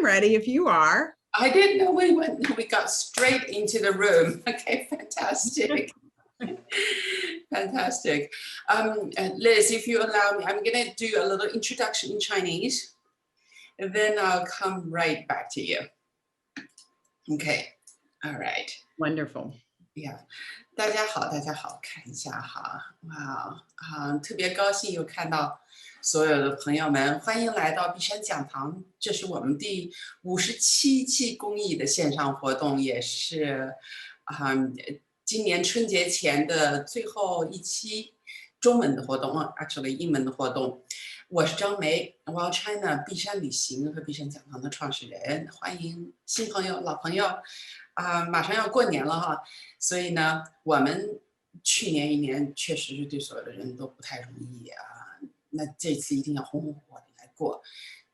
I'm ready if you are. I didn't know we got straight into the room. Okay, fantastic. Fantastic. Liz, if you allow me, I'm going to do a little introduction in Chinese, and then I'll come right back to you. Okay, all right. Wonderful. Yeah. 大家好，看一下哈，哇，特别高兴又看到所有的朋友们，欢迎来到碧山讲堂。这是我们第57期公益的线上活动，也是今年春节前的最后一期中文的活动，actually 英文的活动。我是张梅 ，Wild China 碧山旅行和碧山讲堂的创始人，欢迎新朋友、老朋友。马上要过年了哈，所以呢，我们去年一年确实是对所有的人都不太容易啊。那这次一定要红红火火的来过。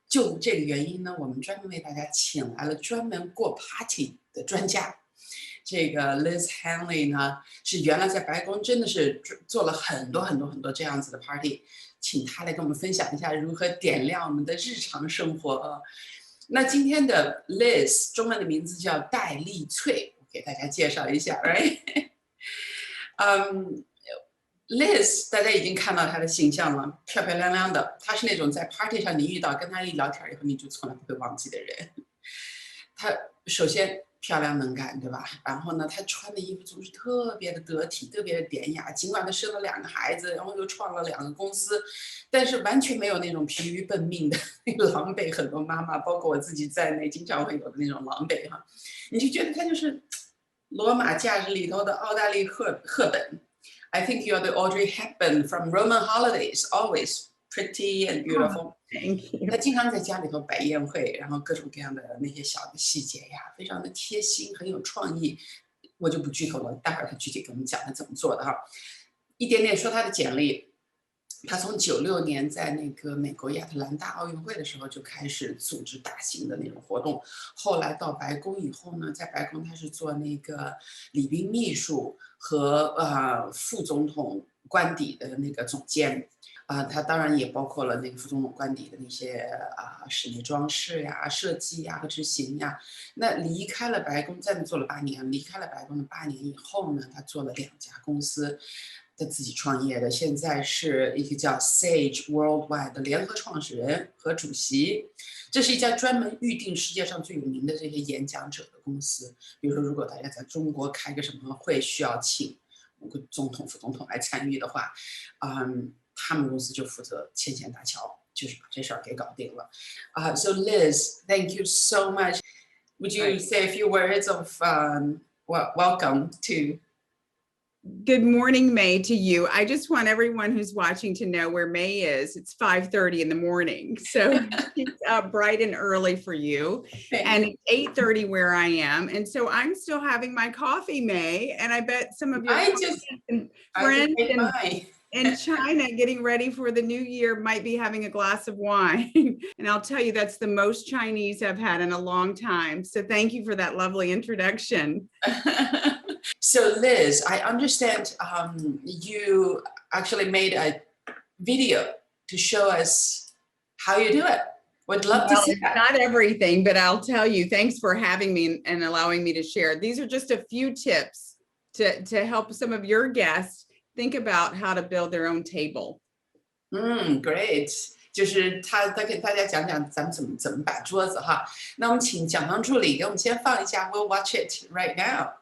就这个原因呢，我们专门为大家请来了专门过 party 的专家。这个 Liz Haenle 呢，是原来在白宫真的是做了很多这样子的 party， 请他来跟我们分享一下如何点亮我们的日常生活。那今天的 Liz 中文的名字叫戴丽翠，我给大家介绍一下 ，right？ Liz 大家已经看到她的形象了，漂漂亮亮的。她是那种在 party 上你遇到跟她一聊天以后你就从来不会忘记的人。她首先漂亮能干，对吧？然后呢，她穿的衣服总是特别的得体，特别的典雅。尽管她生了2个孩子，然后又创了2个公司，但是完全没有那种疲于奔命的狼狈。很多妈妈，包括我自己在内，经常会有的那种狼狈哈。你就觉得她就是罗马假日里头的奥黛丽赫本。I think you're the Audrey Hepburn from Roman holidays, always pretty and beautiful. Thank you. 他经常在家里头摆宴会，然后各种各样的那些小的细节呀，非常的贴心，很有创意。我就不剧透了，待会儿他具体给我们讲他怎么做的哈。一点点说他的简历。他从96年在那个美国亚特兰大奥运会的时候就开始组织大型的那种活动，后来到白宫以后呢，在白宫他是做那个礼宾秘书和副总统官邸的那个总监。他当然也包括了那个副总统官邸的那些室内装饰呀、设计呀和执行呀。那离开了白宫，在那做了8年，离开了白宫的8年以后呢，他做了2家公司。他自己创业的，现在是一个叫 Sage Worldwide 的联合创始人和主席。这是一家专门预定世界上最有名的这些演讲者的公司。比如说，如果大家在中国开个什么会需要请总统、副总统来参与的话，他们公司就负责牵线搭桥，就是把这事儿给搞定了。So Liz, thank you so much. Would you say a few words of welcome to? Good morning, May, to you. I just want everyone who's watching to know where May is. It's 5:30 in the morning, so it's bright and early for you. And it's 8:30 where I am, and so I'm still having my coffee, May. And I bet some of your friends in China getting ready for the new year might be having a glass of wine. And I'll tell you, that's the most Chinese I've had in a long time. So thank you for that lovely introduction. So Liz, I understand you actually made a video to show us how you do it. Would love to see that. Not everything, but I'll tell you, thanks for having me and allowing me to share. These are just a few tips to help some of your guests think about how to build their own table. Great. 就是他给大家讲讲咱们怎么摆桌子哈。那我们请讲堂助理给我们先放一下 We'll watch it right now.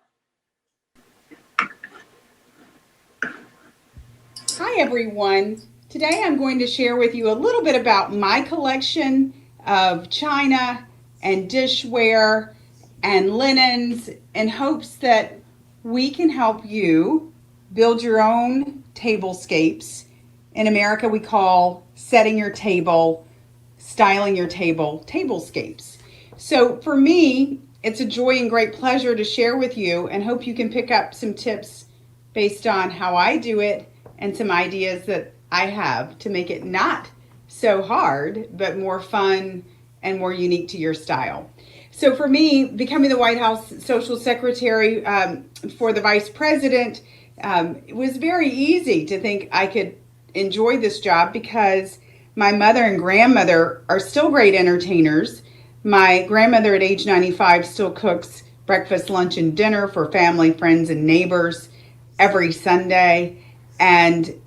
Hi everyone. Today I'm going to share with you a little bit about my collection of china and dishware and linens in hopes that we can help you build your own tablescapes. In America we call setting your table, styling your table, tablescapes. So for me, it's a joy and great pleasure to share with you and hope you can pick up some tips based on how I do it and some ideas that I have to make it not so hard, but more fun and more unique to your style. So for me, becoming the White House Social Secretary for the Vice President, it was very easy to think I could enjoy this job because my mother and grandmother are still great entertainers. My grandmother at age 95 still cooks breakfast, lunch, and dinner for family, friends, and neighbors every Sunday. And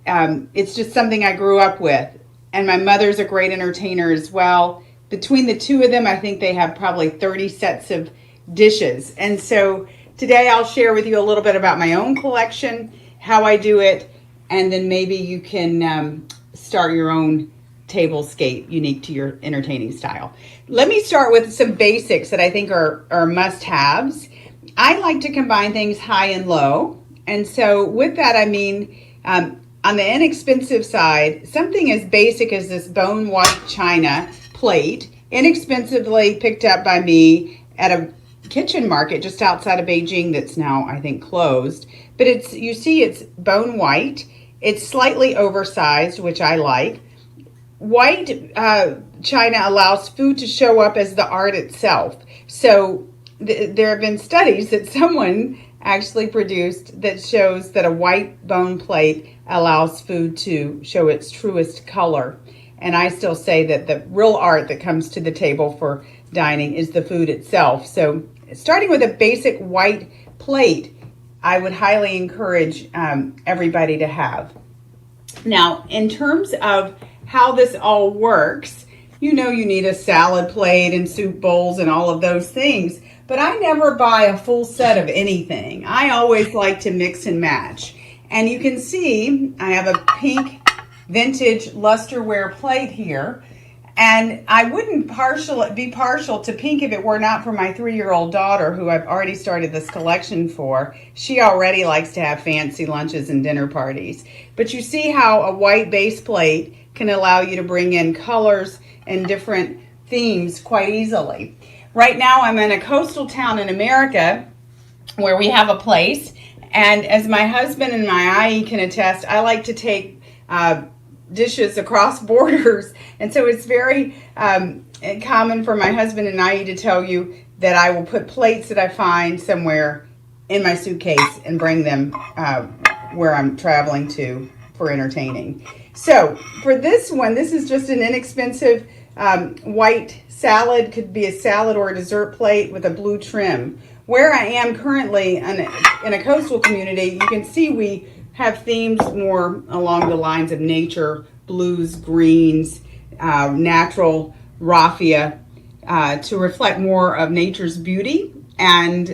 it's just something I grew up with. And my mother's a great entertainer as well. Between the two of them, I think they have probably 30 sets of dishes. And so today I'll share with you a little bit about my own collection, how I do it, and then maybe you can start your own tablescape unique to your entertaining style. Let me start with some basics that I think are must-haves. I like to combine things high and low. And so with that, I mean, on the inexpensive side, something as basic as this bone white china plate, inexpensively picked up by me at a kitchen market just outside of Beijing that's now, I think, closed. But it's, you see, it's bone white. It's slightly oversized, which I like. White china allows food to show up as the art itself. So there have been studies that someone actually produced that shows that a white bone plate allows food to show its truest color. And I still say that the real art that comes to the table for dining is the food itself. So starting with a basic white plate, I would highly encourage everybody to have. Now, in terms of how this all works, you know you need a salad plate and soup bowls and all of those things, but I never buy a full set of anything. I always like to mix and match. And you can see I have a pink vintage lusterware plate here, and I wouldn't be partial to pink if it were not for my 3-year-old daughter, who I've already started this collection for. She already likes to have fancy lunches and dinner parties. But you see how a white base plate can allow you to bring in colors and different themes quite easily. Right now I'm in a coastal town in America where we have a place, and as my husband and my IE can attest, I like to take dishes across borders, and so it's very common for my husband and IE to tell you that I will put plates that I find somewhere in my suitcase and bring them where I'm traveling to for entertaining. So for this one, this is just an inexpensive white salad. Could be a salad or a dessert plate with a blue trim. Where I am currently in a coastal community, you can see we have themes more along the lines of nature, blues, greens, natural raffia, to reflect more of nature's beauty and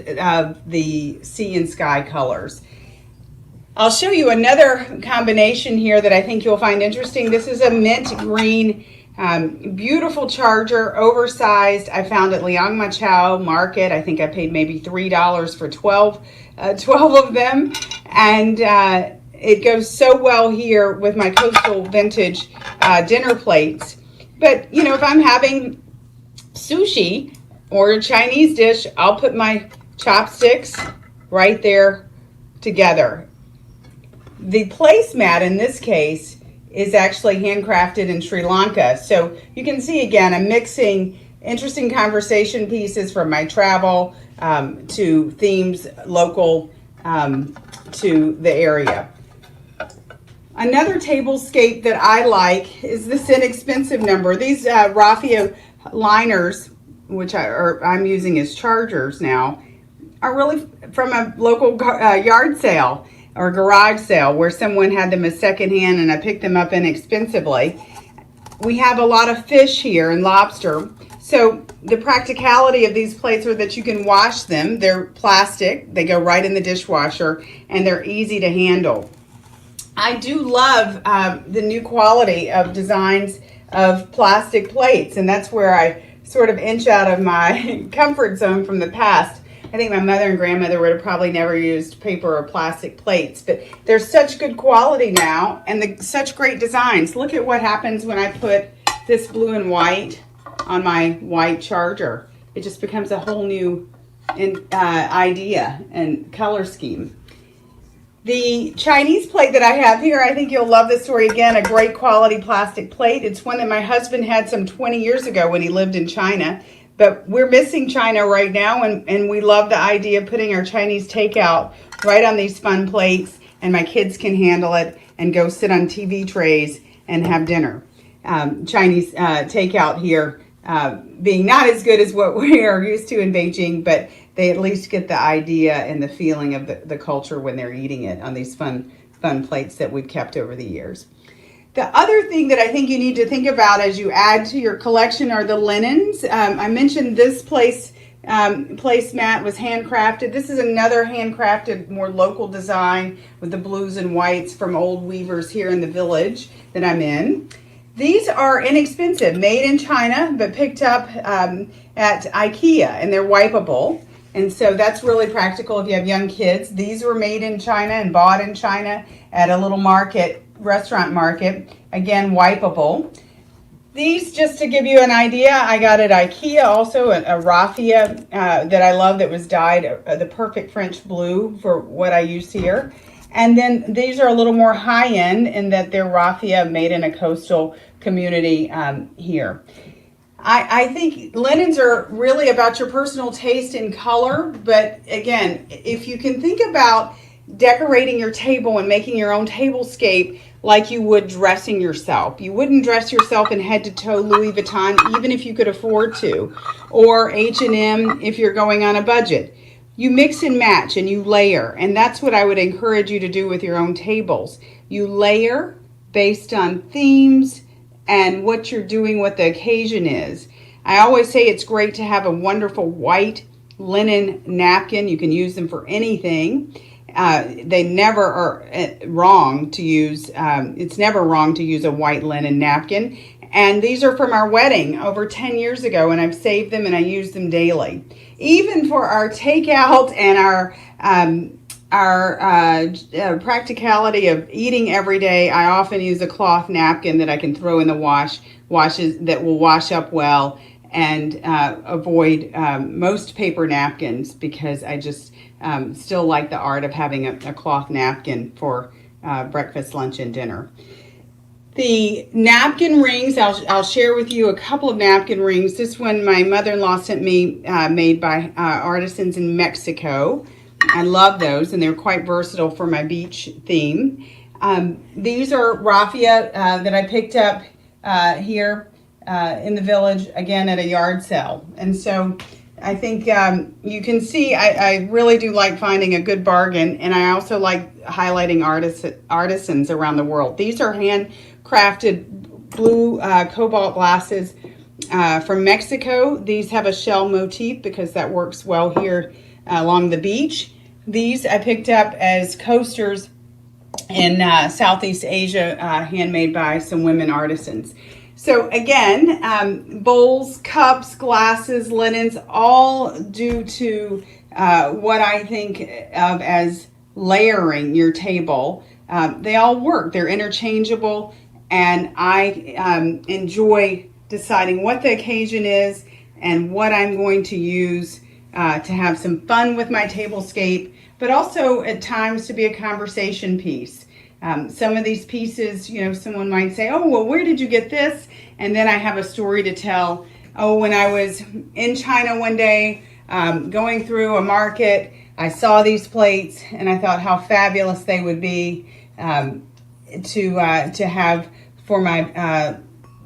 the sea and sky colors. I'll show you another combination here that I think you'll find interesting. This is a mint green, beautiful charger, oversized. I found at Liangmachao Market. I think I paid maybe $3 for 12 of them. And it goes so well here with my coastal vintage dinner plates. But, you know, if I'm having sushi or a Chinese dish, I'll put my chopsticks right there together. The placemat in this case is actually handcrafted in Sri Lanka. So you can see again, I'm mixing interesting conversation pieces from my travel to themes local to the area. Another tablescape that I like is this inexpensive number. These raffia liners, which I'm using as chargers now, are really from a local yard sale or garage sale where someone had them as secondhand and I picked them up inexpensively. We have a lot of fish here and lobster. So the practicality of these plates are that you can wash them. They're plastic, they go right in the dishwasher, and they're easy to handle. I do love the new quality of designs of plastic plates, and that's where I sort of inch out of my comfort zone from the past. I think my mother and grandmother would have probably never used paper or plastic plates, but they're such good quality now and such great designs. Look at what happens when I put this blue and white on my white charger. It just becomes a whole new idea and color scheme. The Chinese plate that I have here, I think you'll love this story. Again, a great quality plastic plate. It's one that my husband had some 20 years ago when he lived in China. But we're missing China right now, and we love the idea of putting our Chinese takeout right on these fun plates, and my kids can handle it and go sit on TV trays and have dinner. Chinese takeout here being not as good as what we are used to in Beijing, but they at least get the idea and the feeling of the culture when they're eating it on these fun plates that we've kept over the years. The other thing that I think you need to think about as you add to your collection are the linens. I mentioned this placemat was handcrafted. This is another handcrafted, more local design with the blues and whites from old weavers here in the village that I'm in. These are inexpensive, made in China, but picked up at IKEA, and they're wipeable. And so that's really practical if you have young kids. These were made in China and bought in China at a little restaurant market. Again, wipeable. These, just to give you an idea, I got at IKEA also a raffia that I love that was dyed the perfect French blue for what I use here. And then these are a little more high-end in that they're raffia made in a coastal community here. I think linens are really about your personal taste in color, but again, if you can think about decorating your table and making your own tablescape like you would dressing yourself. You wouldn't dress yourself in head to toe Louis Vuitton even if you could afford to, or H&M if you're going on a budget. You mix and match and you layer, and that's what I would encourage you to do with your own tables. You layer based on themes and what you're doing, what the occasion is. I always say it's great to have a wonderful white linen napkin. You can use them for anything. They never are wrong to use. It's never wrong to use a white linen napkin. And these are from our wedding over 10 years ago, and I've saved them and I use them daily. Even for our takeout and our practicality of eating every day, I often use a cloth napkin that I can throw in the washes that will wash up well, and avoid most paper napkins because I just still like the art of having a cloth napkin for breakfast, lunch, and dinner. The napkin rings, I'll share with you a couple of napkin rings. This one my mother-in-law sent me, made by artisans in Mexico. I love those, and they're quite versatile for my beach theme. These are raffia that I picked up here in the village, again at a yard sale. And so I think you can see I really do like finding a good bargain, and I also like highlighting artisans around the world. These are handcrafted blue cobalt glasses from Mexico. These have a shell motif because that works well here along the beach. These I picked up as coasters in Southeast Asia, handmade by some women artisans. So again, bowls, cups, glasses, linens, all due to what I think of as layering your table. They all work. They're interchangeable, and I enjoy deciding what the occasion is and what I'm going to use to have some fun with my tablescape, but also at times to be a conversation piece. Some of these pieces, someone might say, oh, well, where did you get this? And then I have a story to tell. Oh, when I was in China one day, going through a market, I saw these plates and I thought how fabulous they would be to have for my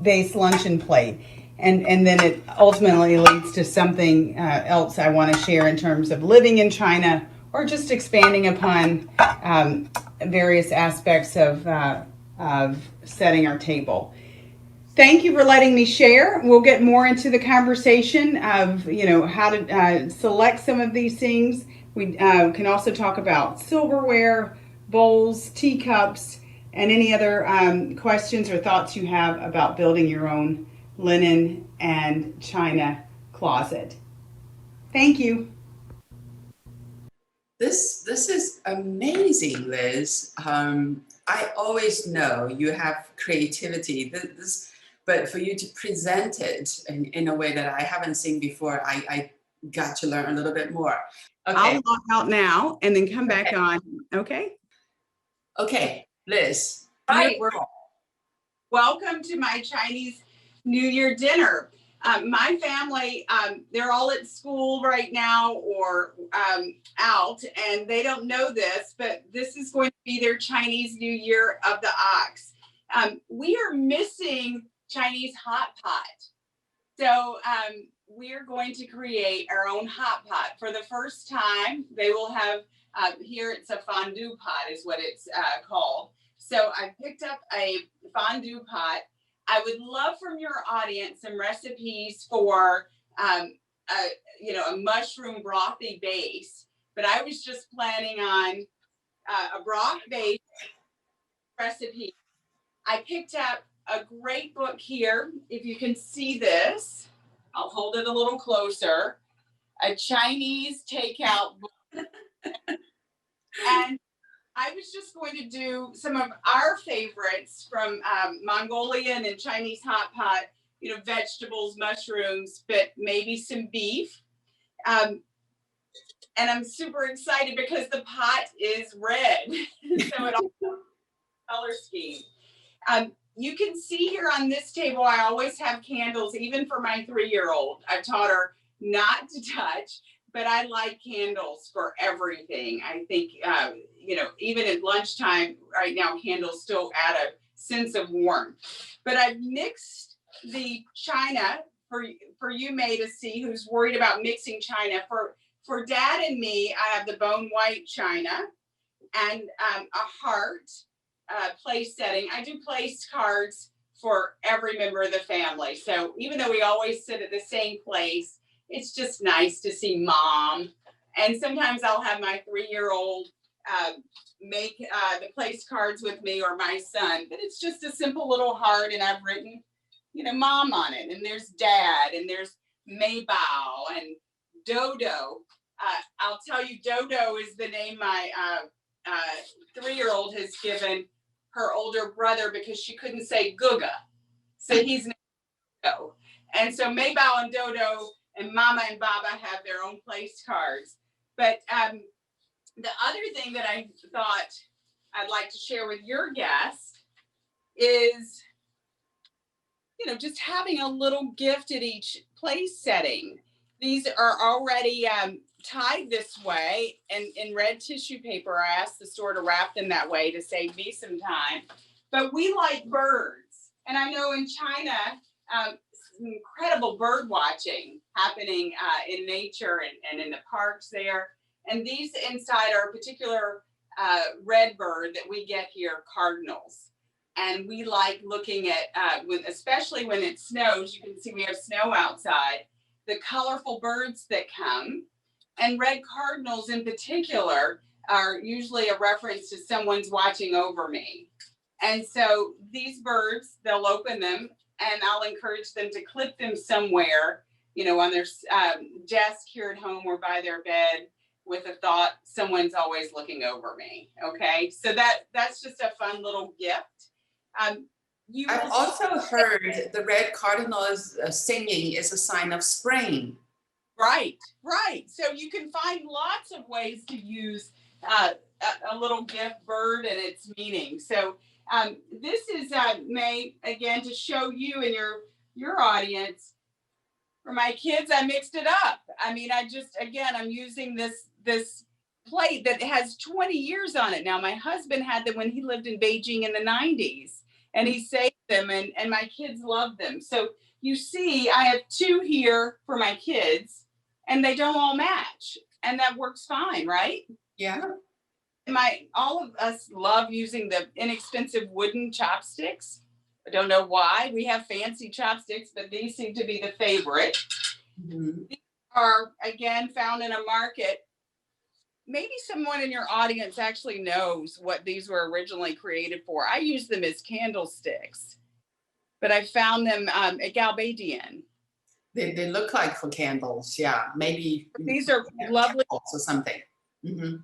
base luncheon plate. And then it ultimately leads to something else I want to share in terms of living in China, or just expanding upon various aspects of setting our table. Thank you for letting me share. We'll get more into the conversation of how to select some of these things. We can also talk about silverware, bowls, teacups, and any other questions or thoughts you have about building your own linen and china closet. Thank you. This is amazing, Liz. I always know you have creativity. But for you to present it in a way that I haven't seen before, I got to learn a little bit more. Okay. I'll log out now and then come back on. Okay. Okay, Liz. Hi. Welcome to my Chinese New Year dinner. My family, they're all at school right now or out, and they don't know this, but this is going to be their Chinese New Year of the Ox. We are missing Chinese hot pot. So we're going to create our own hot pot. For the first time, they will have, here it's a fondue pot is what it's called. So I picked up a fondue pot. I would love from your audience some recipes for, a mushroom brothy base. But I was just planning on a broth base recipe. I picked up a great book here. If you can see this, I'll hold it a little closer. A Chinese takeout book. And I was just going to do some of our favorites from Mongolian and Chinese hot pot, vegetables, mushrooms, but maybe some beef. And I'm super excited because the pot is red. So it all color scheme. You can see here on this table, I always have candles, even for my 3-year-old. I've taught her not to touch, but I like candles for everything. I think, even at lunchtime right now, candles still add a sense of warmth. But I've mixed the china for you, May, to see who's worried about mixing china. For Dad and me, I have the bone white china and a heart. Place setting. I do place cards for every member of the family. So even though we always sit at the same place, it's just nice to see Mom. And sometimes I'll have my 3-year-old make the place cards with me, or my son. But it's just a simple little heart, and I've written, Mom on it. And there's Dad, and there's Maybao and Dodo. I'll tell you, Dodo is the name my 3-year-old has given her older brother because she couldn't say Guga. So he's named Dodo. And so Maybao and Dodo and Mama and Baba have their own place cards. But the other thing that I thought I'd like to share with your guest is, just having a little gift at each place setting. These are already tied this way and in red tissue paper. I asked the store to wrap them that way to save me some time. But we like birds. And I know in China, incredible bird watching happening in nature and in the parks there. And these inside are a particular red bird that we get here, cardinals. And we like looking at, especially when it snows, you can see we have snow outside, the colorful birds that come. And red cardinals in particular are usually a reference to someone's watching over me. And so these birds, they'll open them, and I'll encourage them to clip them somewhere, on their desk here at home or by their bed, with a thought, someone's always looking over me. Okay, so that's just a fun little gift. I've also heard the red cardinals singing is a sign of spring. Right. So you can find lots of ways to use a little gift bird and its meaning. So this is May, again, to show you and your audience. For my kids, I mixed it up. I mean, I'm using this plate that has 20 years on it now. My husband had them when he lived in Beijing in the 90s, and he saved them, and my kids love them. So you see, I have 2 here for my kids, and they don't all match, and that works fine, right? Yeah. All of us love using the inexpensive wooden chopsticks. I don't know why. We have fancy chopsticks, but these seem to be the favorite. Mm-hmm. These are, again, found in a market. Maybe someone in your audience actually knows what these were originally created for. I use them as candlesticks, but I found them at Galbadian. They look like for candles, yeah. Maybe these are lovely or something. Mm-hmm.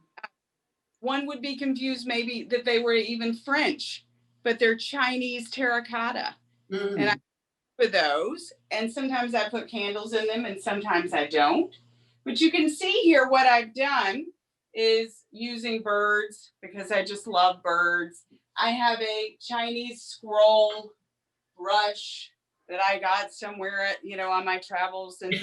One would be confused maybe that they were even French, but they're Chinese terracotta. Mm. And I for those, and sometimes I put candles in them and sometimes I don't. But you can see here what I've done is using birds because I just love birds. I have a Chinese scroll brush that I got somewhere on my travels in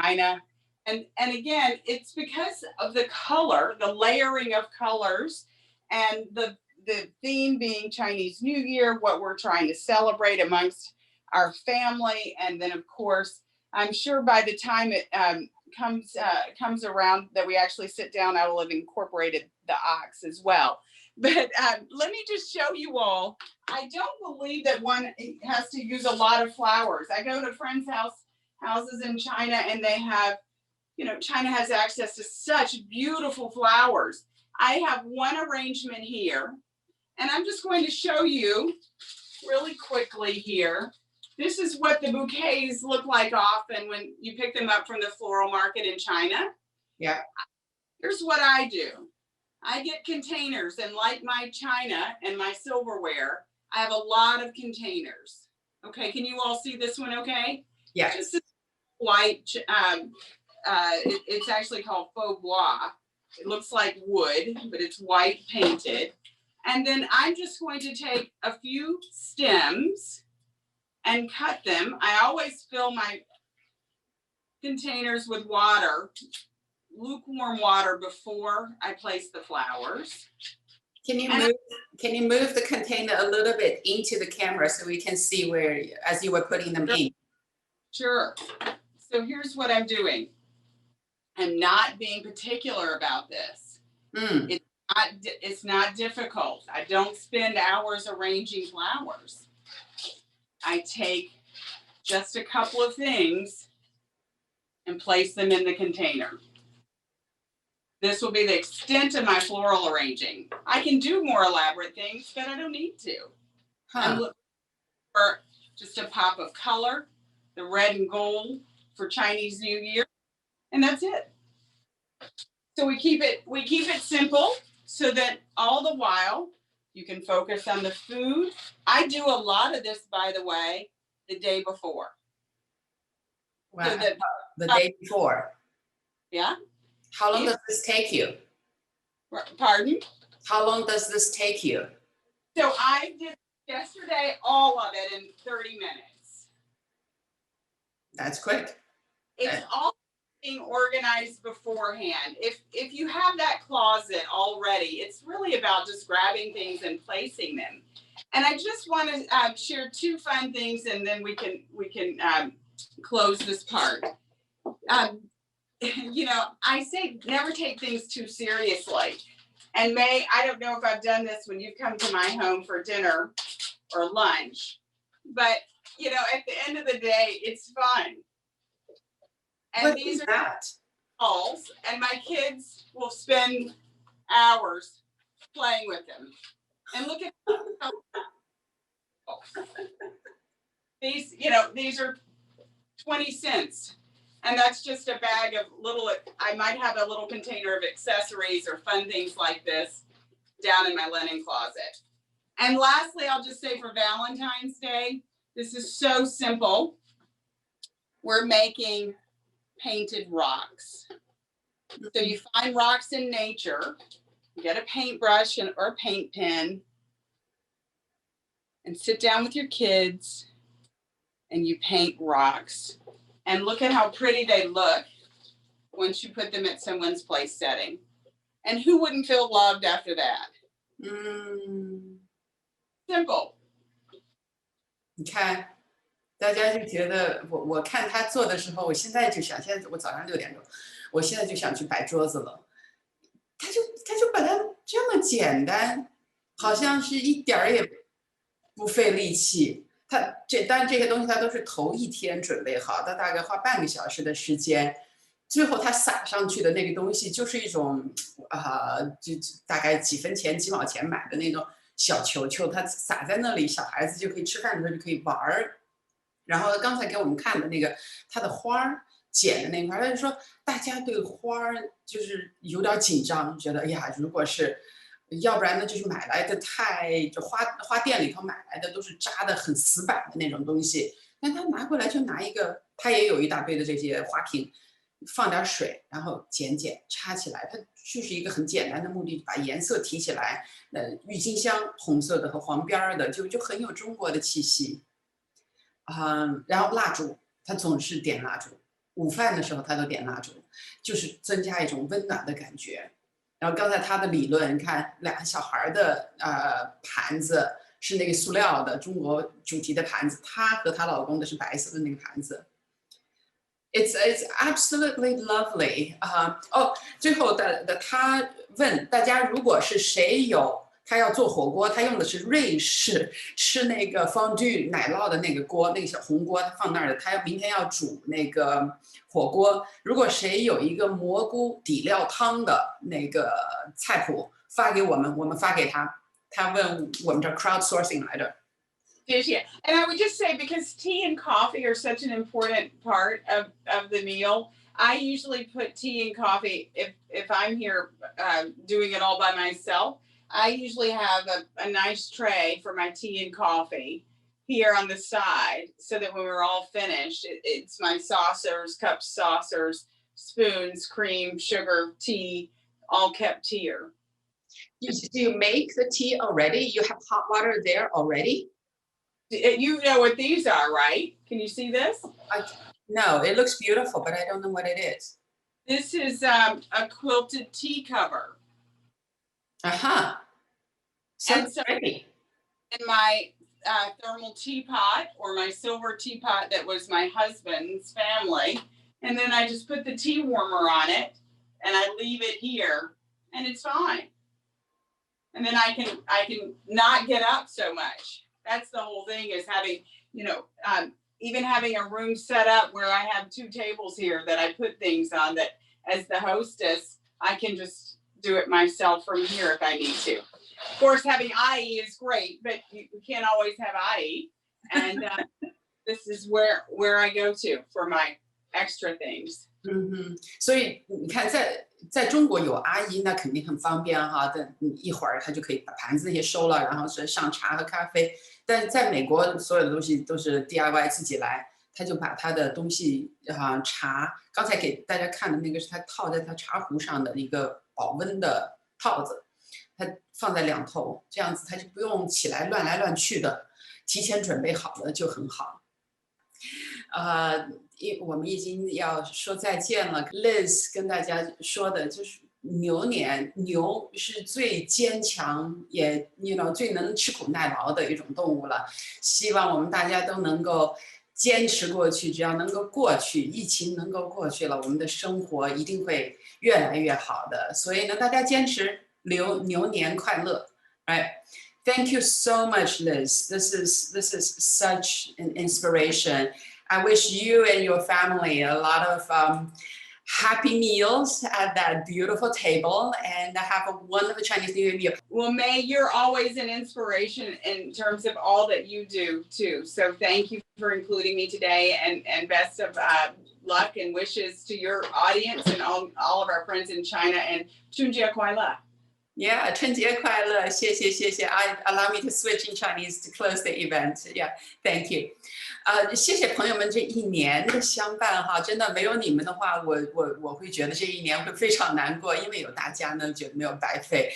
China. And again, it's because of the color, the layering of colors, and the theme being Chinese New Year, what we're trying to celebrate amongst our family, and then of course, I'm sure by the time it comes around that we actually sit down, I will have incorporated the ox as well. But let me just show you all. I don't believe that one has to use a lot of flowers. I go to friends' houses in China, and they have, China has access to such beautiful flowers. I have one arrangement here, and I'm just going to show you really quickly here. This is what the bouquets look like often when you pick them up from the floral market in China. Yeah. Here's what I do. I get containers, and like my china and my silverware, I have a lot of containers. Okay, can you all see this one okay? Yeah. Just this white, it's actually called faux bois. It looks like wood, but it's white painted. And then I'm just going to take a few stems and cut them. I always fill my containers with water, lukewarm water, before I place the flowers. Can you move the container a little bit into the camera so we can see where, as you were putting them in? Sure. So here's what I'm doing. I'm not being particular about this. It's not difficult. I don't spend hours arranging flowers. I take just a couple of things and place them in the container. This will be the extent of my floral arranging. I can do more elaborate things, but I don't need to. I'm looking for just a pop of color, the red and gold for Chinese New Year, and that's it. So we keep it simple so that all the while you can focus on the food. I do a lot of this, by the way, the day before. Wow. So that, the day before. Yeah. How long does this take you? Pardon? How long does this take you? So I did yesterday all of it in 30 minutes. That's quick. It's all being organized beforehand. If you have that closet already, it's really about just grabbing things and placing them. And I just want to share two fun things, and then we can close this part. I say never take things too seriously. And May, I don't know if I've done this when you've come to my home for dinner or lunch, but at the end of the day, it's fun. And these are balls, and my kids will spend hours playing with them. And look at these. These are 20 cents. And that's just a bag of I might have a little container of accessories or fun things like this down in my linen closet. And lastly, I'll just say for Valentine's Day, this is so simple. We're making painted rocks. So you find rocks in nature, you get a paintbrush or a paint pen, and sit down with your kids, and you paint rocks. And look at how pretty they look once you put them at someone's place setting. And who wouldn't feel loved after that? Simple. 你看，大家就觉得我看他做的时候，我现在就想，现在我早上6点钟，我现在就想去摆桌子了。他就把它这么简单，好像是一点儿也不费力气。当然这些东西他都是头一天准备好，他大概花半个小时的时间，最后他撒上去的那个东西就是一种就大概几分钱几毛钱买的那种小球球，他撒在那里，小孩子就可以吃饭的时候就可以玩儿。然后刚才给我们看的那个他的花儿剪的那块，他就说大家对花儿就是有点紧张，觉得哎呀，如果是。要不然呢，就是买来的就花店里头买来的都是扎的很死板的那种东西，但他拿过来就拿一个，他也有一大堆的这些花瓶，放点水，然后剪插起来，它就是一个很简单的目的，把颜色提起来，郁金香红色的和黄边的，就很有中国的气息，然后蜡烛，他总是点蜡烛，午饭的时候他都点蜡烛，就是增加一种温暖的感觉。然后刚才他的理论，你看2个小孩的盘子，是那个塑料的中国主题的盘子，她和她老公的是白色的那个盘子。It's absolutely lovely 最后他问大家，如果是谁有他要做火锅，他用的是瑞士吃那个 fondue 奶酪的那个锅，那个小红锅，他放那儿的。他明天要煮那个火锅，如果谁有一个蘑菇底料汤的那个菜谱发给我们，我们发给他。他问我们这 crowdsourcing 来的。And I would just say, because tea and coffee are such an important part of the meal, I usually put tea and coffee, if I'm here doing it all by myself, I usually have a nice tray for my tea and coffee here on the side, so that when we're all finished, it's my saucers, cups, saucers, spoons, cream, sugar, tea, all kept here. Do you make the tea already? You have hot water there already? You know what these are, right? Can you see this? No, it looks beautiful, but I don't know what it is. This is a quilted tea cover. Sounds pretty. In my thermal teapot, or my silver teapot that was my husband's family, and then I just put the tea warmer on it, and I leave it here, and it's fine. And then I can not get up so much. That's the whole thing, is having, even having a room set up where I have 2 tables here that I put things on, that as the hostess, I can just do it myself from here if I need to. Of course, having IE is great, but you can't always have IE. And this is where I go to for my extra things. 所以你看在中国有阿姨，那肯定很方便哈。但一会儿她就可以把盘子那些收了，然后是上茶和咖啡。但在美国，所有的东西都是 DIY 自己来，他就把他的东西茶，刚才给大家看的那个是他套在他茶壶上的一个保温的套子，他放在两头，这样子他就不用起来乱来乱去的，提前准备好了就很好。我们已经要说再见了。Liz 跟大家说的就是牛是最坚强，也最能吃苦耐劳的一种动物了。希望我们大家都能够坚持过去，只要能够过去，疫情能够过去了，我们的生活一定会越来越好的。所以呢，大家坚持，牛年快乐！ Right? Thank you so much, Liz. This is such an inspiration. I wish you and your family a lot of happy meals at that beautiful table, and have a wonderful Chinese New Year meal. Well, May, you're always an inspiration in terms of all that you do too. So thank you for including me today, and best of luck and wishes to your audience and all of our friends in China, and 春节快乐! Yeah, 春节快乐！谢谢。Allow me to switch in Chinese to close the event. Yeah, thank you. 谢谢朋友们这一年的相伴哈，真的没有你们的话，我会觉得这一年会非常难过，因为有大家呢，觉得没有白费。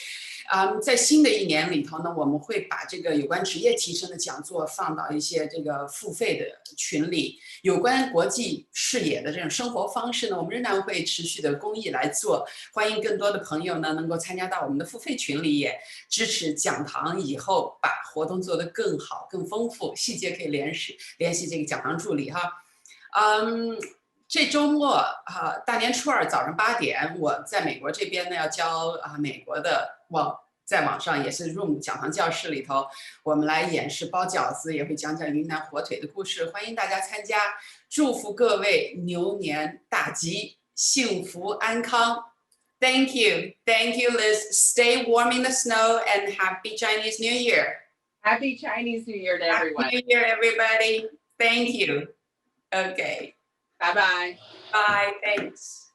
在新的一年里头呢，我们会把这个有关职业提升的讲座放到一些这个付费的群里，有关国际视野的这种生活方式呢，我们仍然会持续的公益来做。欢迎更多的朋友呢能够参加到我们的付费群里，也支持讲堂以后把活动做得更好、更丰富。细节可以联系这个讲堂助理哈。这周末大年初二早上8点，我在美国这边呢要教美国的在网上也是 Room 讲堂教室里头，我们来演示包饺子，也会讲讲云南火腿的故事，欢迎大家参加。祝福各位牛年大吉，幸福安康。Thank you, Liz. Stay warm in the snow and happy Chinese New Year. Happy Chinese New Year to everyone. Happy New Year, everybody. Thank you. Okay. Bye-bye. Bye. Thanks.